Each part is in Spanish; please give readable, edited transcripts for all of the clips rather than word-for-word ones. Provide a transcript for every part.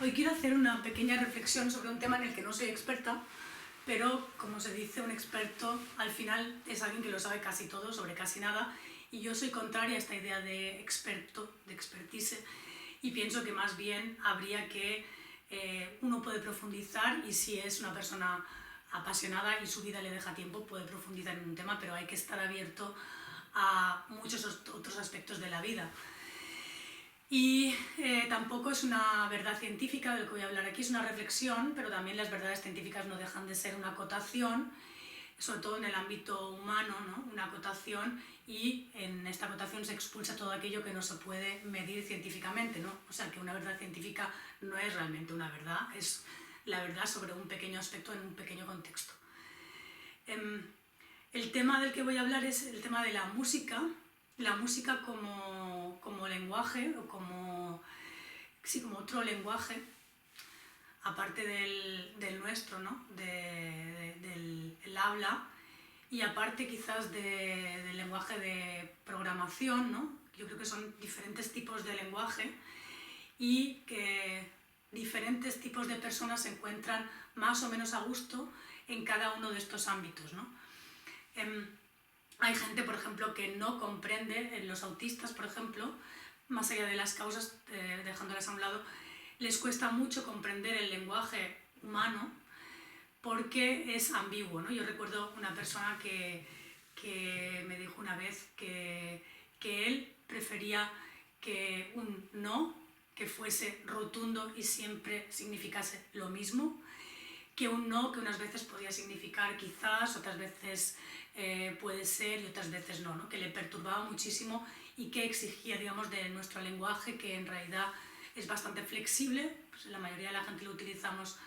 Hoy quiero hacer una pequeña reflexión sobre un tema en el que no soy experta, pero como se dice, un experto al final es alguien que lo sabe casi todo sobre casi nada, y yo soy contraria a esta idea de experto, de expertise, y pienso que más bien habría que uno puede profundizar, y si es una persona apasionada y su vida le deja tiempo, puede profundizar en un tema, pero hay que estar abierto a muchos otros aspectos de la vida. Y tampoco es una verdad científica de lo que voy a hablar aquí, es una reflexión, pero también las verdades científicas no dejan de ser una acotación, sobre todo en el ámbito humano, ¿no? Una acotación, y en esta acotación se expulsa todo aquello que no se puede medir científicamente, ¿no? O sea, que una verdad científica no es realmente una verdad, es la verdad sobre un pequeño aspecto en un pequeño contexto. El tema del que voy a hablar es el tema de la música como lenguaje, o como otro lenguaje, aparte del nuestro, ¿no? del habla, y aparte quizás del lenguaje de programación, ¿no? Yo creo que son diferentes tipos de lenguaje y que diferentes tipos de personas se encuentran más o menos a gusto en cada uno de estos ámbitos, ¿no? Hay gente, por ejemplo, que no comprende, los autistas, por ejemplo, más allá de las causas, dejándolas a un lado, les cuesta mucho comprender el lenguaje humano porque es ambiguo, ¿no? Yo recuerdo una persona que me dijo una vez que él prefería que un no, que fuese rotundo y siempre significase lo mismo, que un no que unas veces podía significar quizás, otras veces puede ser y otras veces no, ¿no? Que le perturbaba muchísimo y que exigía, digamos, de nuestro lenguaje, que en realidad es bastante flexible, pues la mayoría de la gente lo utilizamos,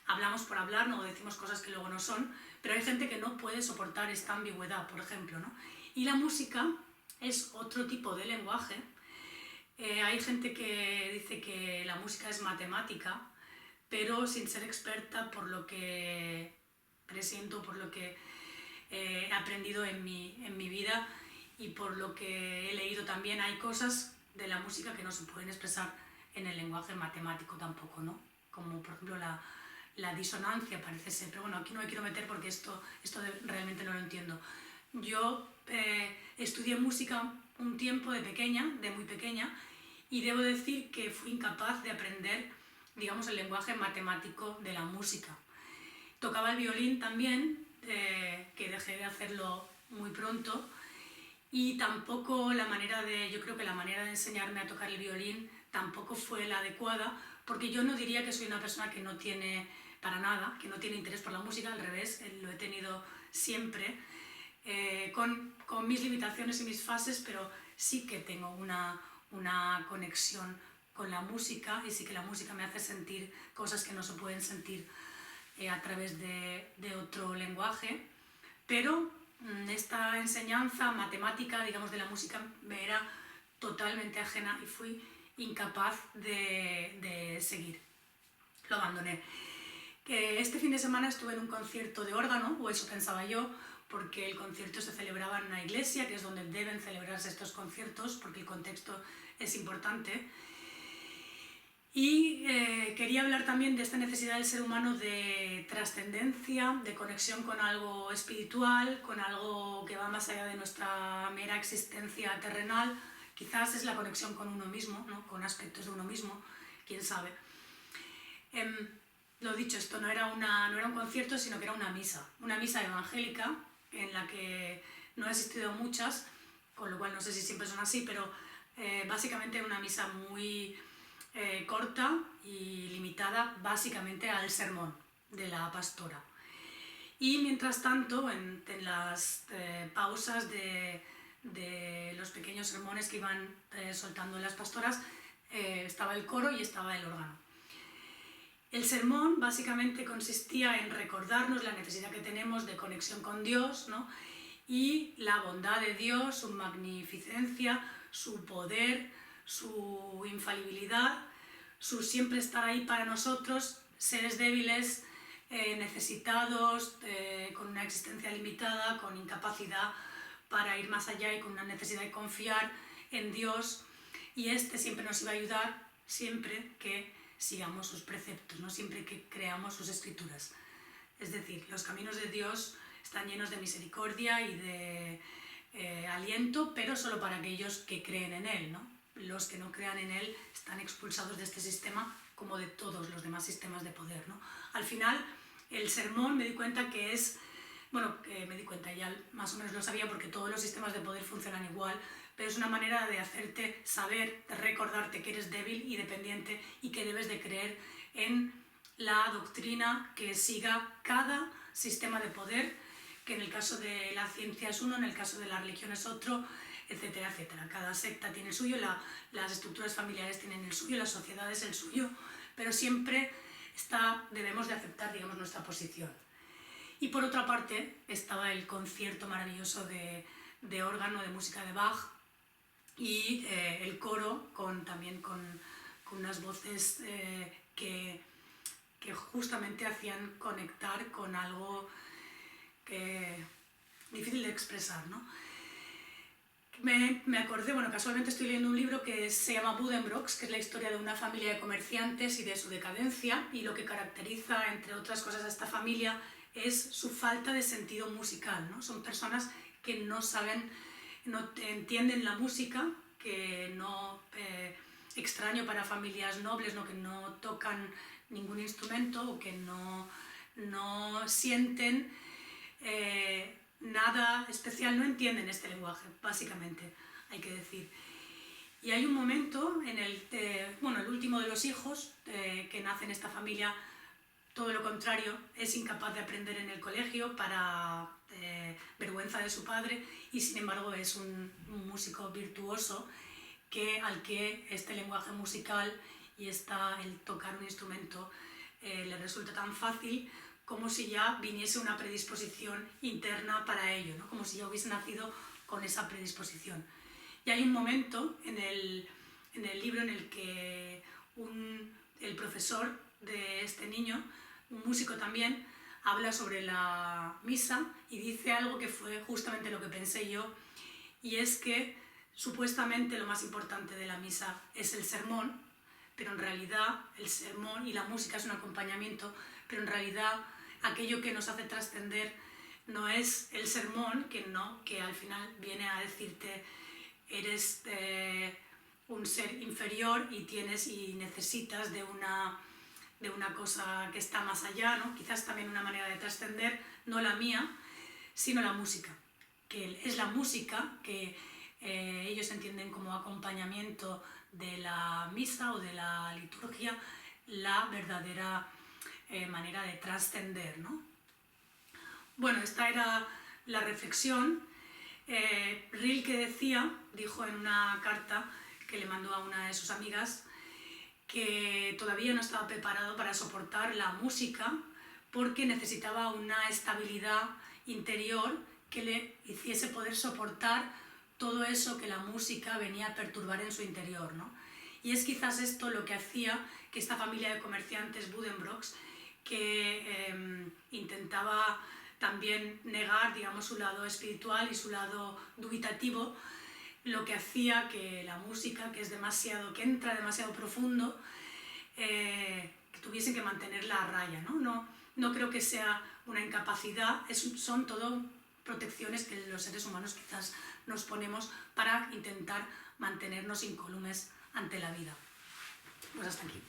hablamos por hablar, no decimos cosas que luego no son, pero hay gente que no puede soportar esta ambigüedad, por ejemplo, ¿no? Y la música es otro tipo de lenguaje. Hay gente que dice que la música es matemática, pero sin ser experta, por lo que presiento, por lo que he aprendido en mi vida y por lo que he leído también, hay cosas de la música que no se pueden expresar en el lenguaje matemático tampoco, ¿no? Como por ejemplo la disonancia, parece ser, pero bueno, aquí no me quiero meter porque esto realmente no lo entiendo. Yo estudié música un tiempo de muy pequeña, y debo decir que fui incapaz de aprender, digamos, el lenguaje matemático de la música. Tocaba el violín también, que dejé de hacerlo muy pronto, y tampoco yo creo que la manera de enseñarme a tocar el violín tampoco fue la adecuada, porque yo no diría que soy una persona que no tiene, para nada, que no tiene interés por la música, al revés, lo he tenido siempre, con mis limitaciones y mis fases, pero sí que tengo una conexión con la música, y sí que la música me hace sentir cosas que no se pueden sentir a través de otro lenguaje, pero esta enseñanza matemática, digamos, de la música me era totalmente ajena y fui incapaz de seguir. Lo abandoné. Este fin de semana estuve en un concierto de órgano, o eso pensaba yo, porque el concierto se celebraba en una iglesia, que es donde deben celebrarse estos conciertos, porque el contexto es importante. Y quería hablar también de esta necesidad del ser humano de trascendencia, de conexión con algo espiritual, con algo que va más allá de nuestra mera existencia terrenal. Quizás es la conexión con uno mismo, ¿no? Con aspectos de uno mismo, quién sabe. Lo dicho, esto no era un concierto, sino que era una misa evangélica, en la que no he asistido a muchas, con lo cual no sé si siempre son así, pero básicamente una misa muy corta y limitada básicamente al sermón de la pastora. Y mientras tanto, en las pausas de los pequeños sermones que iban soltando las pastoras, estaba el coro y estaba el órgano. El sermón básicamente consistía en recordarnos la necesidad que tenemos de conexión con Dios, ¿no? Y la bondad de Dios, su magnificencia, su poder, su infalibilidad, su siempre estar ahí para nosotros, seres débiles, necesitados, con una existencia limitada, con incapacidad para ir más allá y con una necesidad de confiar en Dios, y siempre nos iba a ayudar, siempre que sigamos sus preceptos, ¿no? Siempre que creamos sus escrituras. Es decir, los caminos de Dios están llenos de misericordia y de aliento, pero solo para aquellos que creen en Él, ¿no? Los que no crean en Él están expulsados de este sistema, como de todos los demás sistemas de poder, ¿no? Al final, el sermón me di cuenta que es, bueno, me di cuenta, ya más o menos lo sabía porque todos los sistemas de poder funcionan igual, pero es una manera de hacerte saber, de recordarte que eres débil y dependiente y que debes de creer en la doctrina que siga cada sistema de poder, que en el caso de la ciencia es uno, en el caso de la religión es otro, etcétera, etcétera. Cada secta tiene el suyo, las estructuras familiares tienen el suyo, las sociedades el suyo, pero siempre debemos de aceptar, digamos, nuestra posición. Y por otra parte estaba el concierto maravilloso de órgano, de música de Bach, y el coro también con unas voces que justamente hacían conectar con algo difícil de expresar, ¿no? Me acordé, bueno, casualmente estoy leyendo un libro que se llama Buddenbrooks, que es la historia de una familia de comerciantes y de su decadencia, y lo que caracteriza, entre otras cosas, a esta familia es su falta de sentido musical, ¿no? Son personas que no saben, no entienden la música, que no, extraño para familias nobles, ¿no? Que no tocan ningún instrumento o que no sienten nada especial, no entienden este lenguaje, básicamente, hay que decir. Y hay un momento en el último de los hijos que nace en esta familia, todo lo contrario, es incapaz de aprender en el colegio para vergüenza de su padre, y sin embargo es un músico virtuoso al que este lenguaje musical y el tocar un instrumento le resulta tan fácil, como si ya viniese una predisposición interna para ello, ¿no? Como si ya hubiese nacido con esa predisposición. Y hay un momento en el libro en el que el profesor de este niño, un músico también, habla sobre la misa y dice algo que fue justamente lo que pensé yo, y es que supuestamente lo más importante de la misa es el sermón, pero en realidad el sermón y la música es un acompañamiento, pero en realidad aquello que nos hace trascender no es el sermón, que al final viene a decirte eres un ser inferior y necesitas de una cosa que está más allá, ¿no? Quizás también una manera de trascender, no la mía, sino la música, que es la música que ellos entienden como acompañamiento de la misa o de la liturgia, la verdadera manera de trascender, ¿no? Bueno, esta era la reflexión. Rilke dijo en una carta que le mandó a una de sus amigas que todavía no estaba preparado para soportar la música porque necesitaba una estabilidad interior que le hiciese poder soportar todo eso que la música venía a perturbar en su interior, ¿no? Y es quizás esto lo que hacía que esta familia de comerciantes Buddenbrooks, que intentaba también negar, digamos, su lado espiritual y su lado dubitativo, lo que hacía que la música, que entra demasiado profundo, que tuviesen que mantenerla a raya, ¿no? No creo que sea una incapacidad, son todo protecciones que los seres humanos quizás nos ponemos para intentar mantenernos incólumes ante la vida. Pues hasta aquí.